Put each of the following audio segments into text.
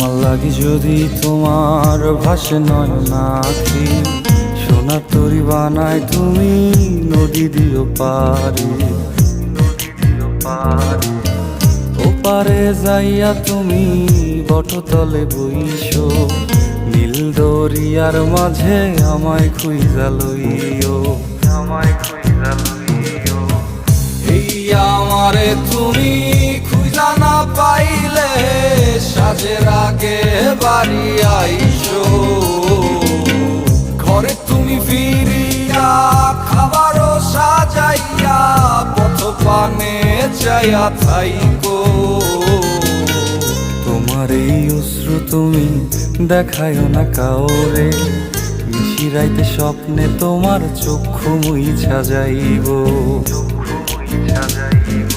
আমার লাগি যদি তোমার ভাসে নয়নাখি, সোনার তরি বানায় তুমি নদী দিও পারি। ওপারে যাইয়া তুমি বটতলে বইসো, নীল দরিয়ার মাঝে আমায় খুঁজা লইও, আমায় খুঁজা লইও। এই আমারে তুমি খুঁজা না পাইলে সাজের আগে বাড়ি আইসো, ঘরে তুমি ফিরিয়া খাবারও সাজাইয়া পথ পানে চাইয়া থাইকো। তোমার এই অশ্রু তুমি দেখায়ও না কাউরে, নিশিরাইতে স্বপ্নে তোমার চক্ষু মুইছা যাইব, চক্ষু মুইছা যাইব।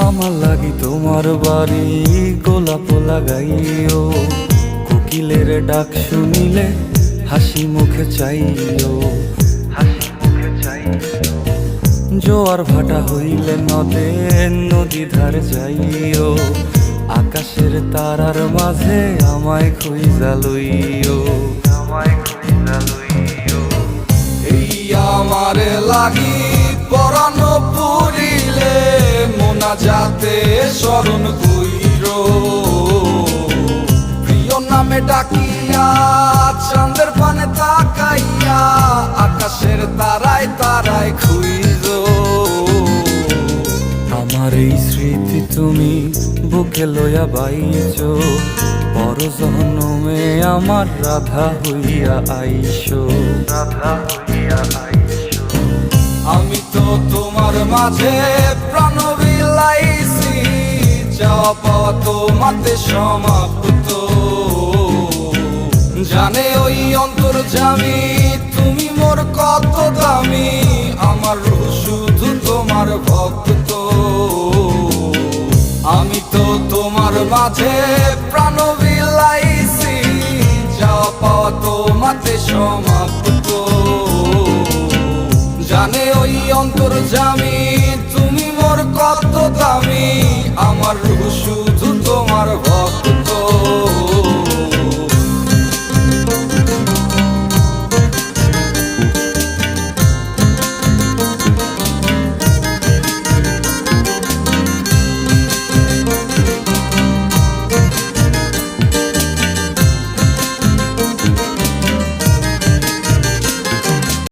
আমার লাগি তোমার বাড়ি গোলাপ লাগাইও, কোকিলের ডাক শুনিলে হাসি মুখে চাইও, হাসি মুখে চাইও। জোয়ার ভাটা হইলে নদে নদী ধারে যাইও, আকাশের তারার মাঝে আমায় খুঁজা লইও, আমায় খুঁজা লইও। এই আমারে লাগি পরানো পুরিলে মোনাজাতে স্মরণ কইরো, প্রিয় নামে ডাকিয়া চাঁদের পানে তাকাইয়া আকাশের তারায় তারায় খুঁজো। আমার এই স্মৃতি তুমি বুকে লইয়া বাইছো, বড় জনমে আমার রাধা হইয়া আইসো, রাধা হইয়া আইসো। আমি তো তোমার মাঝে প্রাণ বিলাইছি, যাওয়া পাওয়া তোমাতে সমাপ্ত। জানে ওই অন্তর্যামী তুমি মোর কত দামি, আমার রূহ শুধু তোমার ভক্ত। আমি তো তোমার মাঝে প্রাণ বিলাইছি, যাওয়া পাওয়া তোমাতে সমাপ্ত। জানে ওই অন্তর্যামী তুমি মোর কত দামি, আমার রূহ